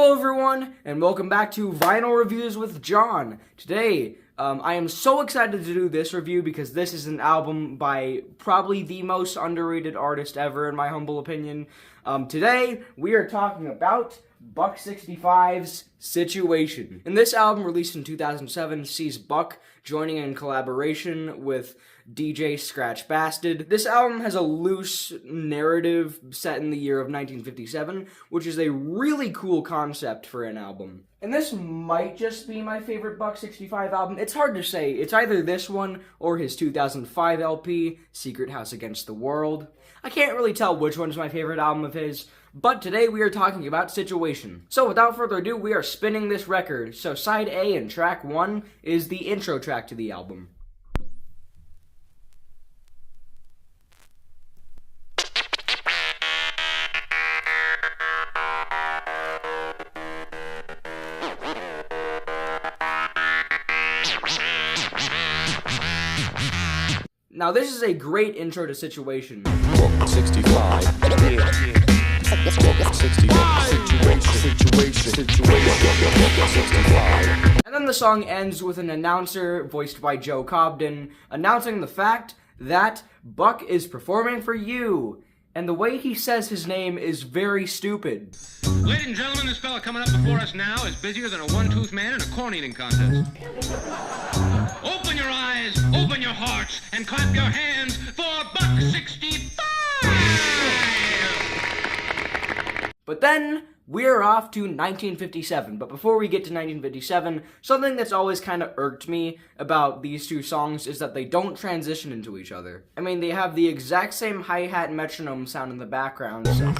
Hello everyone, and welcome back to Vinyl Reviews with John. Today, I am so excited to do this review because this is an album by probably the most underrated artist ever, in my humble opinion. Today, we are talking about Buck 65's Situation. And this album, released in 2007, sees Buck joining in collaboration with DJ Scratch Bastid. This album has a loose narrative set in the year of 1957, which is a really cool concept for an album. And this might just be my favorite Buck 65 album. It's hard to say. It's either this one or his 2005 LP, Secret House Against the World. I can't really tell which one's my favorite album of his, but today we are talking about Situation. So without further ado, we are spinning this record. So side A and track 1 is the intro track to the album. Now this is a great intro to Situation. 65. 65. And then the song ends with an announcer, voiced by Joe Cobden, announcing the fact that Buck is performing for you. And the way he says his name is very stupid. Ladies and gentlemen, this fella coming up before us now is busier than a one-tooth man in a corn-eating contest. Open your eyes, open your hearts, and clap your hands for Buck 65! But then, we're off to 1957. But before we get to 1957, something that's always kind of irked me about these two songs is that they don't transition into each other. I mean, they have the exact same hi-hat metronome sound in the background, so...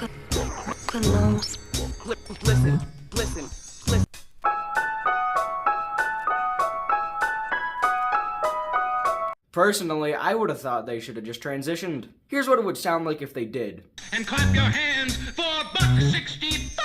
Listen. Personally, I would have thought they should have just transitioned. Here's what it would sound like if they did. And clap your hands for Buck 65!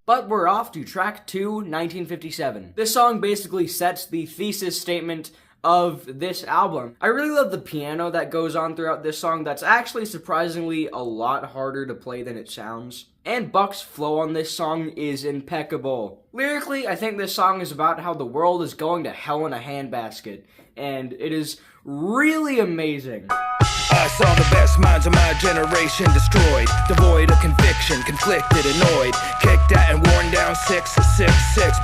But we're off to track 2, 1957. This song basically sets the thesis statement of this album. I really love the piano that goes on throughout this song. That's actually surprisingly a lot harder to play than it sounds. And Buck's flow on this song is impeccable. Lyrically, I think this song is about how the world is going to hell in a handbasket, and it is really amazing. I saw the best minds of my generation destroyed, devoid of conviction, conflicted, annoyed, kicked at and worn down 6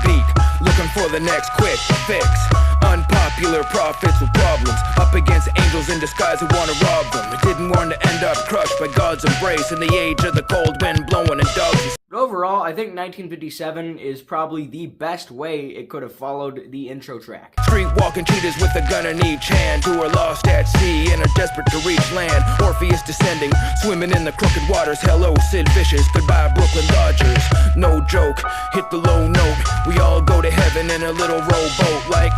beat, looking for the next quick fix. Unpopular prophets with problems, up against angels in disguise who want to rob them. It didn't want to end up crushed by God's embrace in the age of the cold wind blowing and dogs. But overall, I think 1957 is probably the best way it could have followed the intro track. Street walking cheaters with a gun in each hand who are lost at sea and are desperate to reach land. Orpheus descending, swimming in the crooked waters. Hello, Sid Vicious, goodbye, Brooklyn Dodgers. No joke, hit the low note. We all go to heaven in a little rowboat like...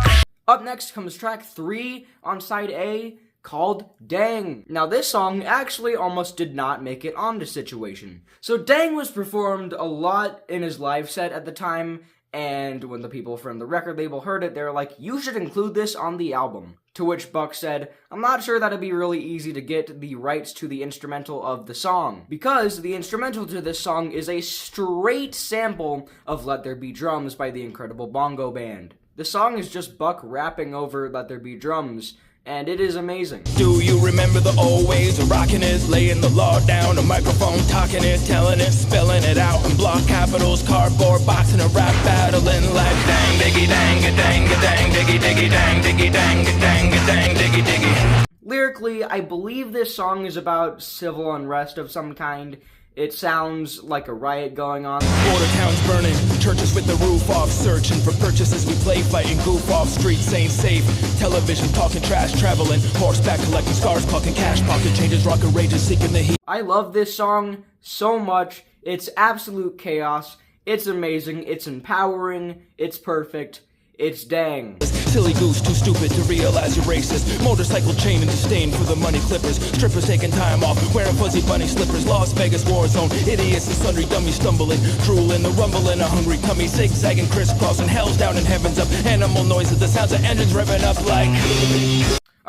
Up next comes track 3 on side A, called Dang. Now this song actually almost did not make it onto Situation. So Dang was performed a lot in his live set at the time, and when the people from the record label heard it, they were like, you should include this on the album. To which Buck said, I'm not sure that'd be really easy to get the rights to the instrumental of the song, because the instrumental to this song is a straight sample of Let There Be Drums by the Incredible Bongo Band. The song is just Buck rapping over Let There Be Drums, and it is amazing. Do you remember the old ways of rocking it? Laying the law down, a microphone talking it, telling it, spelling it out in block capitals, cardboard boxing a rap battling like dang diggy dang a dang a dang diggy diggy dang diggy dang a dang a dang diggy diggy. Lyrically, I believe this song is about civil unrest of some kind. It sounds like a riot going on. Border towns burning, churches with the roof off, searching for purchases. We play fighting goof off, streets ain't safe. Television talking trash, traveling, horseback collecting scars, clocking cash, pocket changes, rocket rages, seeking the heat. I love this song so much. It's absolute chaos. It's amazing. It's empowering. It's perfect. It's Dang. Silly goose, too stupid to realize you're racist. Motorcycle chain and disdain for the money clippers. Strippers taking time off, wearing fuzzy bunny slippers. Las Vegas war zone, idiots and sundry dummies stumbling. Drooling, the rumbling, a hungry tummy. Zigzagging, crisscrossing, hell's down and heaven's up. Animal noises, the sounds of engines revving up like...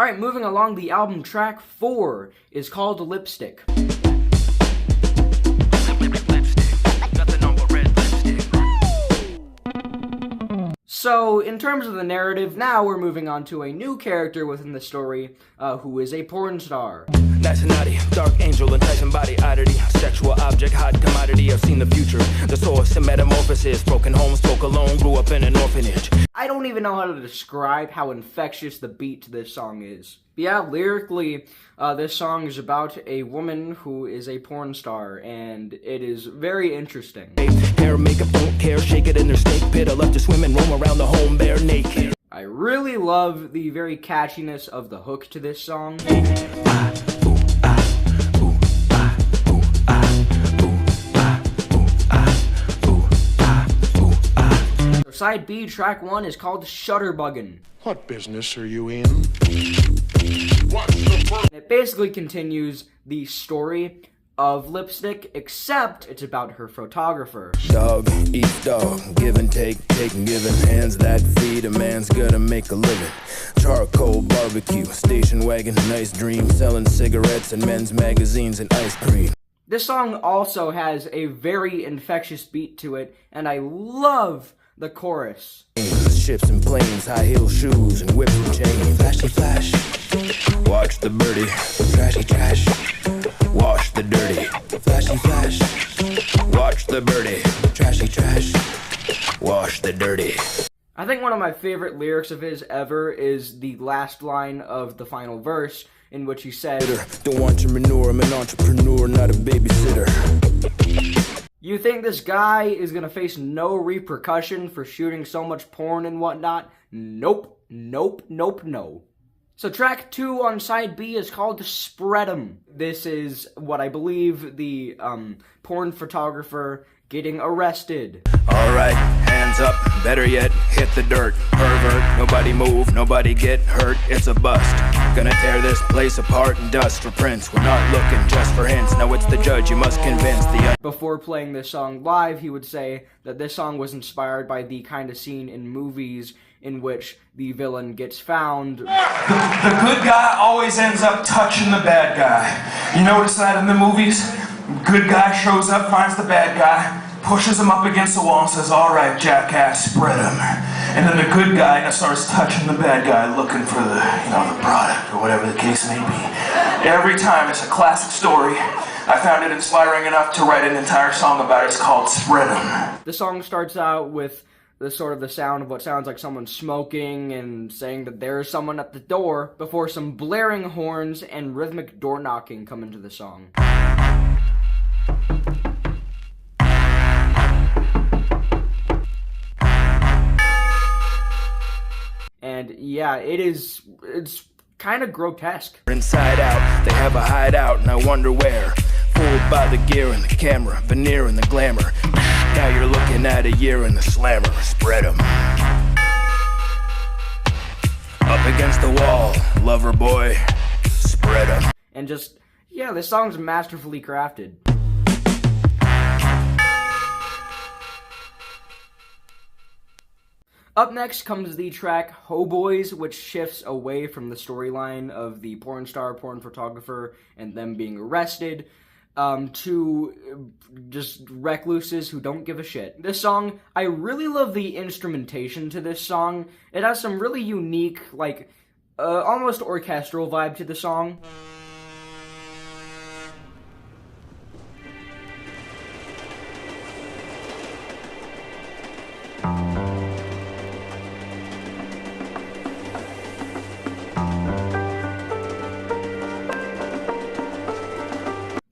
Alright, moving along, the album track 4 is called Lipstick. So, in terms of the narrative, now we're moving on to a new character within the story, who is a porn star. Nice and naughty, dark angel, enticing body oddity, sexual object, hot commodity. I've seen the future, the source of metamorphosis. Broken home, spoke alone, grew up in an orphanage. I don't even know how to describe how infectious the beat to this song is. Yeah, lyrically, this song is about a woman who is a porn star, and it is very interesting. Hair, makeup, don't care, shake it in their snake pit. I love to swim and roam around the home bare naked. I really love the very catchiness of the hook to this song. So side B, track 1 is called Shutterbuggin'. What business are you in? It basically continues the story of Lipstick, except it's about her photographer. Dog eats dog, give and take and giving. Hands that feed a man's gonna make a living. Charcoal barbecue, station wagon, nice dream. Selling cigarettes and men's magazines and ice cream. This song also has a very infectious beat to it, and I love the chorus. Ships and planes, high heel shoes and whips and chains. Flashy flash, watch the birdie. Trashy trash, wash the dirty. Flashy flash, watch the birdie. Trashy trash, wash the dirty. I think one of my favorite lyrics of his ever is the last line of the final verse, in which he says, Don't want your manure, I'm an entrepreneur, not a babysitter. You think this guy is gonna face no repercussion for shooting so much porn and whatnot? Nope, nope, nope, no. So track 2 on side B is called Spread 'em. This is what I believe the porn photographer getting arrested. Alright, hands up, better yet, hit the dirt. Pervert, nobody move, nobody get hurt, it's a bust. Gonna tear this place apart and dust for prints. We're not looking just for hints, now it's the judge you must convince the... Before playing this song live, he would say that this song was inspired by the kind of scene in movies in which the villain gets found. The good guy always ends up touching the bad guy. You notice that in the movies? Good guy shows up, finds the bad guy, pushes him up against the wall and says, alright, jackass, spread him. And then the good guy starts touching the bad guy, looking for the, the product, or whatever the case may be. Every time, it's a classic story. I found it inspiring enough to write an entire song about it. It's called Spread 'em. The song starts out with the sound of what sounds like someone smoking and saying that there's someone at the door before some blaring horns and rhythmic door knocking come into the song. And yeah, it's kind of grotesque. Inside out, they have a hideout, and I wonder where. Fooled by the gear and the camera, veneer and the glamour. Now you're looking at a year in the slammer. Spread 'em. Up against the wall, lover boy. Spread 'em. And just, yeah, this song's masterfully crafted. Up next comes the track Ho Boys, which shifts away from the storyline of the porn star, porn photographer, and them being arrested, to just recluses who don't give a shit. This song, I really love the instrumentation to this song. It has some really unique, almost orchestral vibe to the song.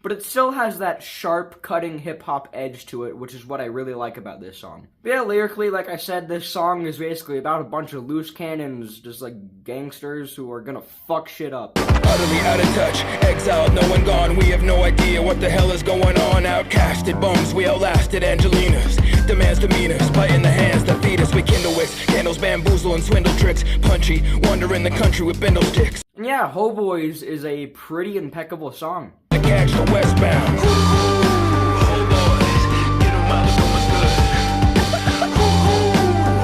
But it still has that sharp, cutting hip-hop edge to it, which is what I really like about this song. But yeah, lyrically, like I said, this song is basically about a bunch of loose cannons, just like gangsters who are gonna fuck shit up. Utterly out of touch, exiled, no one gone. We have no idea what the hell is going on. Outcasted bums, we outlasted Angelinas. Demands demeanors, biting the hands that feed us. We kindle wicks, candles, bamboozle and swindle tricks. Punchy, wander in the country with bindle sticks. And yeah, Ho Boys is a pretty impeccable song. Catch the westbound. Ho boys, get 'em out, the good.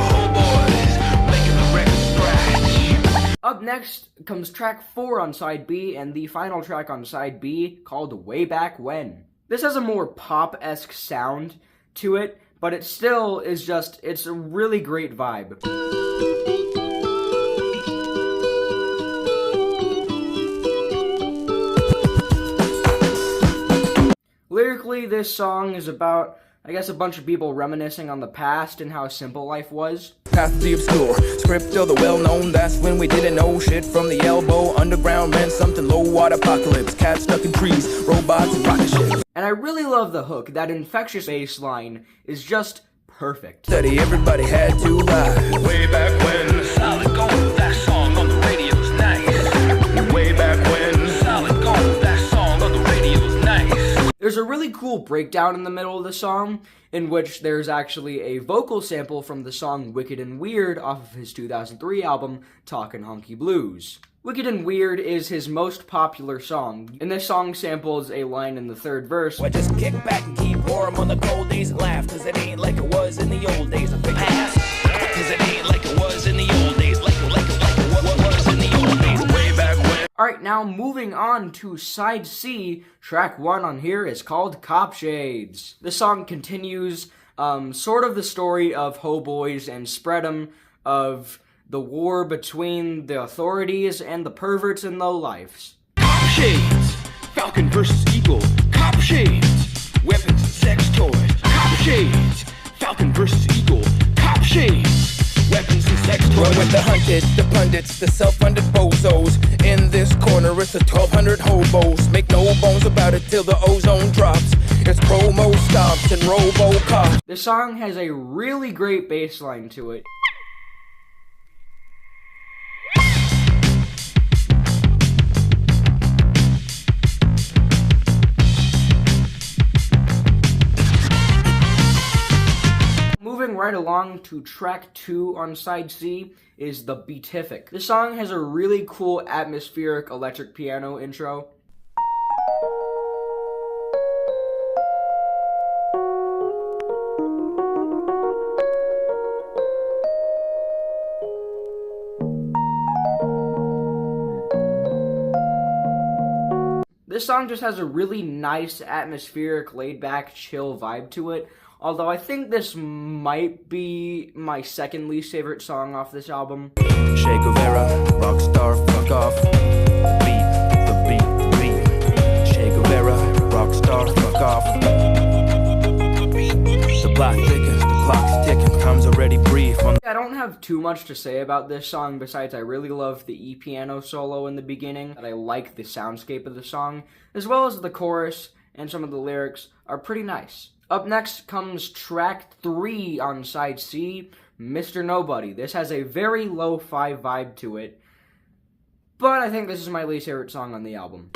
Ho boys, making the record scratch. Up next comes track 4 on side B, and the final track on side B, called Way Back When. This has a more pop-esque sound to it, but it still is just, it's a really great vibe. Lyrically, this song is about, I guess, a bunch of people reminiscing on the past and how simple life was. Path of the obscure, script of the well-known. That's when we didn't know shit from the elbow. Underground meant something low, water apocalypse. Cats stuck in trees, robots and rocket ships. And I really love the hook. That infectious bass line is just perfect. Study, everybody had to lie. Way back when, solid gold, that song on the radio's nice. Way back when, solid gold, that song on the radio's nice. There's a really cool breakdown in the middle of the song, in which there's actually a vocal sample from the song Wicked and Weird off of his 2003 album, Talkin' Hunky Blues. Wicked and Weird is his most popular song, and this song samples a line in the third verse. Well, just kick back and keep warm on the cold days and laugh, cause it ain't like it was in the old days. Cause it ain't like it was in the old days, like it was in the old days, way back when. Alright, now moving on to side C, track 1 on here is called Cop Shades. The song continues sort of the story of Ho Boys and Spread'em, of the war between the authorities and the perverts and lowlifes. Cop Shades, Falcon versus Eagle. Cop Shades, weapons and sex toys. Cop Shades, Falcon versus Eagle. Cop Shades, weapons and sex toys. Run with the hunted, the pundits, the self-funded bozos. In this corner, it's the 1,200 hobos. Make no bones about it till the ozone drops. It's promo stops and RoboCop. The song has a really great bass line to it. Moving right along to track 2 on side C is The Beatific. This song has a really cool atmospheric electric piano intro. This song just has a really nice atmospheric, laid-back, chill vibe to it. Although I think this might be my second least favorite song off this album. Che Guevara, rockstar, fuck off. The beat, the beat. Che Guevara, rockstar, fuck off. The block thickens, the clock's ticking, time's already brief on. I don't have too much to say about this song besides I really love the E-piano solo in the beginning, and I like the soundscape of the song, as well as the chorus and some of the lyrics are pretty nice. Up next comes track 3 on side C, Mr. Nobody. This has a very lo-fi vibe to it, but I think this is my least favorite song on the album.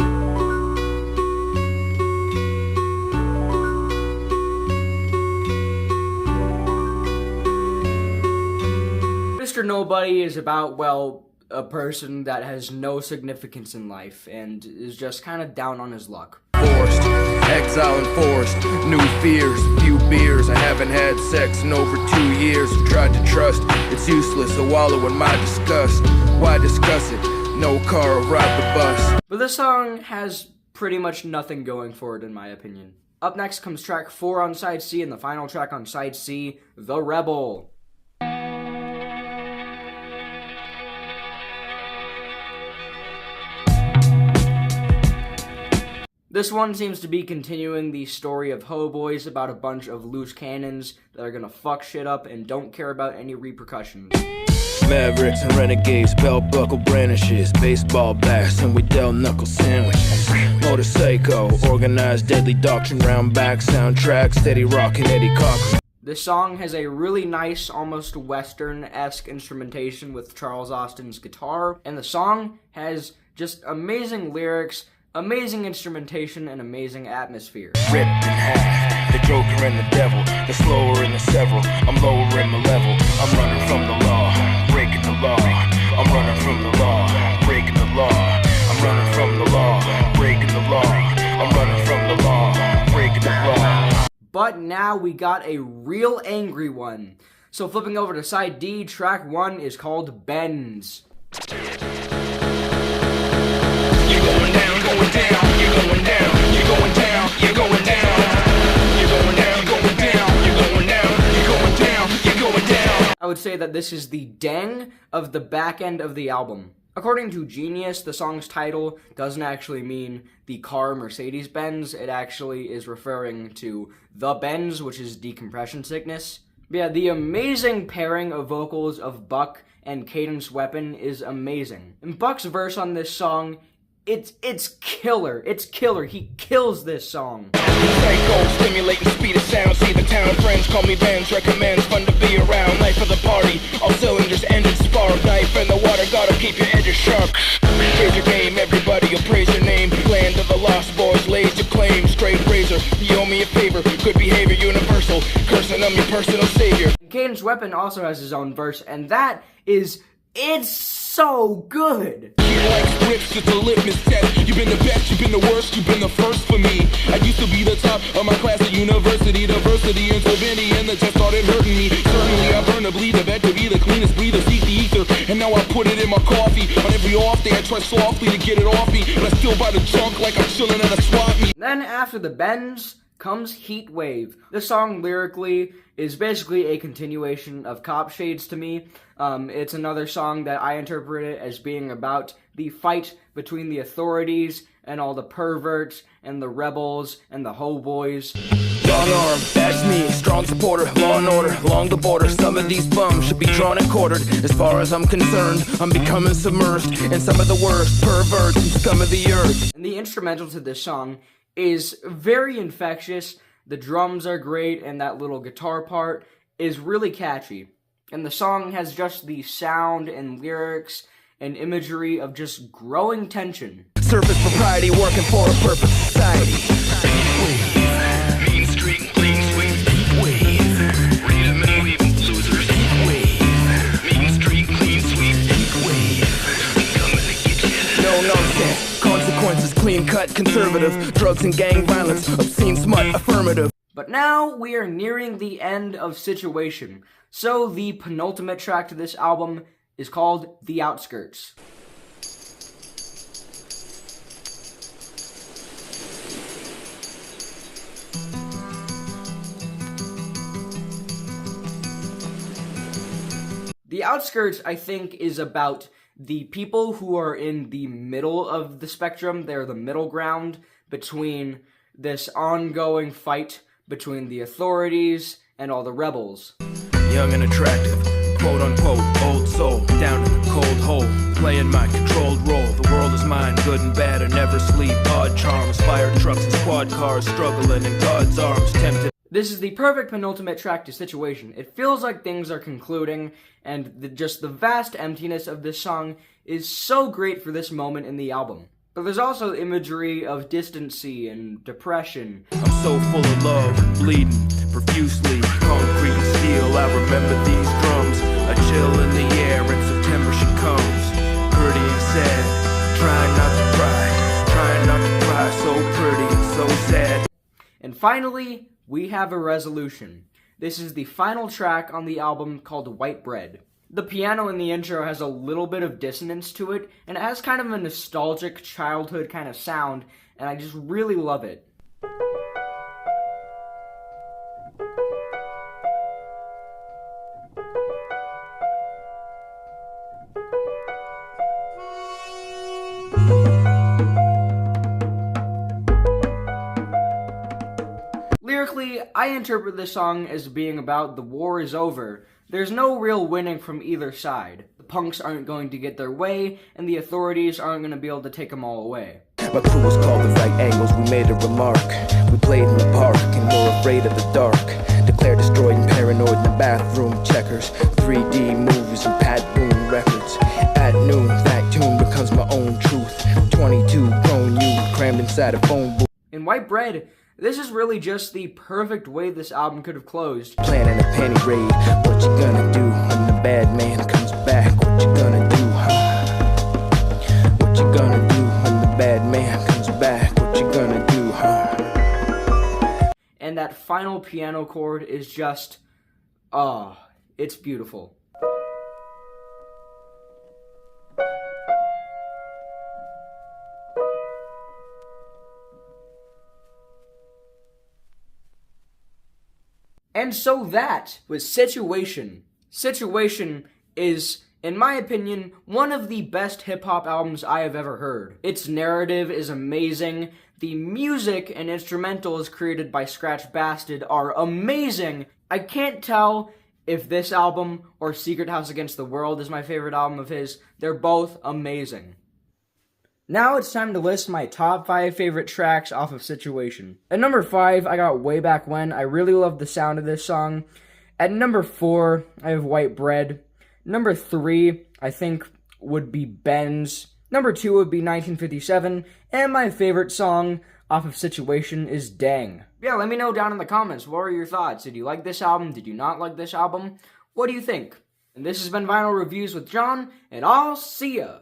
Mr. Nobody is about, well, a person that has no significance in life and is just kind of down on his luck. Forced, exile enforced, new fears, few beers. I haven't had sex in over 2 years. Tried to trust, it's useless to wallow in my disgust. Why discuss it? No car or ride the bus. But this song has pretty much nothing going for it in my opinion. Up next comes track 4 on side C, and the final track on side C, The Rebel. This one seems to be continuing the story of Ho Boys about a bunch of loose cannons that are gonna fuck shit up and don't care about any repercussions. Mavericks and renegades, belt buckle brandishes, baseball bats and we dealt knuckle sandwiches. Motorcycle, organized deadly doctrine, round back soundtrack, steady rockin' Eddie Cochran. This song has a really nice, almost Western-esque instrumentation with Charles Austin's guitar, and the song has just amazing lyrics, amazing instrumentation, and amazing atmosphere. Ripped in half, the Joker and the devil, the slower and the several. I'm lower in my level, I'm running from the law, breaking the law. I'm running from the law, breaking the law. I'm running from the law, breaking the law. I'm running from the law, breaking the law. But now we got a real angry one. So flipping over to side D, track 1 is called Bends. You're going down, going down, you're going down, you're going down, you're going down. You're going down, going down, you're going down, you're going down, you're going down. I would say that this is the dang of the back end of the album. According to Genius, the song's title doesn't actually mean the car Mercedes-Benz. It actually is referring to the Benz, which is decompression sickness. But yeah, the amazing pairing of vocals of Buck and Cadence Weapon is amazing. And Buck's verse on this song, it's killer. It's killer. He kills this song. Psycho, stimulating speed of sound. See the town, friends call me Benz. Recommends fun to be around. Life of the party, all cylinders ended. Spark, knife in the water, gotta keep your edges sharp. Praise your game, everybody will praise your name. Land of the lost boys, lays your claim. Straight razor, you owe me a favor. Good behavior, universal. Cursing, I'm your personal savior. Cadence Weapon also has his own verse, and that is, it's so good. He likes whips, it's a litmus test. You've been the best, you've been the worst, you've been the first for me. I used to be the top of my class at university. Diversity and divinity, and the test started hurting me. Certainly I burned to bleed, the bet to be the cleanest breather, seek the ether. And now I put it in my coffee. On every off day I try softly to get it off me, but I still buy the junk like I'm chilling at a swap meet. Then after the Benz comes Heat Wave. This song lyrically is basically a continuation of Cop Shades to me. It's another song that I interpret it as being about the fight between the authorities and all the perverts and the rebels and the ho boys. Long arm, that's me, strong supporter, law and order, along the border. Some of these bums should be drawn and quartered. As far as I'm concerned, I'm becoming submerged in some of the worst perverts and scum of the earth. And the instrumental to this song is very infectious. The drums are great, and that little guitar part is really catchy. And the song has just the sound and lyrics and imagery of just growing tension. Surface propriety, working for a perfect society. Mean street, clean sweep, wave. Read them and leave losers, wave. Mean street, clean sweep, wave. Coming to get you. No nonsense, consequences, clean cut, conservative. Drugs and gang violence, obscene smut, affirmative. But now we are nearing the end of Situation. So the penultimate track to this album is called The Outskirts. The Outskirts, I think, is about the people who are in the middle of the spectrum. They're the middle ground between this ongoing fight between the authorities and all the rebels. Young and attractive, quote unquote, old soul, down in the cold hole, playing my controlled role. The world is mine, good and bad, I never sleep. Odd charms, fire trucks and squad cars, struggling in God's arms, tempted. This is the perfect penultimate track to Situation. It feels like things are concluding, and just the vast emptiness of this song is so great for this moment in the album. But there's also imagery of distancy and depression. I'm so full of love, bleeding profusely, concrete and steel. I remember these drums, a chill in the air, and September she comes, pretty and sad, trying not to cry, so pretty and so sad. And finally, we have a resolution. This is the final track on the album called White Bread. The piano in the intro has a little bit of dissonance to it, and it has kind of a nostalgic childhood kind of sound, and I just really love it. Lyrically, I interpret this song as being about the war is over. There's no real winning from either side. The punks aren't going to get their way, and the authorities aren't going to be able to take them all away. My crew was called the Right Angles, we made a remark. We played in the park and were afraid of the dark. Declared destroyed and paranoid in the bathroom. Checkers, 3D movies and Pat Boone records. At noon, that tune becomes my own truth. 22 grown youth crammed inside a phone booth. In White Bread, this is really just the perfect way this album could have closed. Planning a penny raid, what you gonna do when the bad man comes back? What you gonna do, huh? What you gonna do when the bad man comes back? What you gonna do, huh? And that final piano chord is just, it's beautiful. And so that was Situation. Situation is, in my opinion, one of the best hip-hop albums I have ever heard. Its narrative is amazing. The music and instrumentals created by Scratch Bastid are amazing. I can't tell if this album or Secret House Against the World is my favorite album of his. They're both amazing. Now it's time to list my top 5 favorite tracks off of Situation. At number 5, I got Way Back When. I really love the sound of this song. At number 4, I have White Bread. Number 3, I think, would be Benz. Number 2 would be 1957. And my favorite song off of Situation is Dang. Yeah, let me know down in the comments. What were your thoughts? Did you like this album? Did you not like this album? What do you think? And this has been Vinyl Reviews with John, and I'll see ya!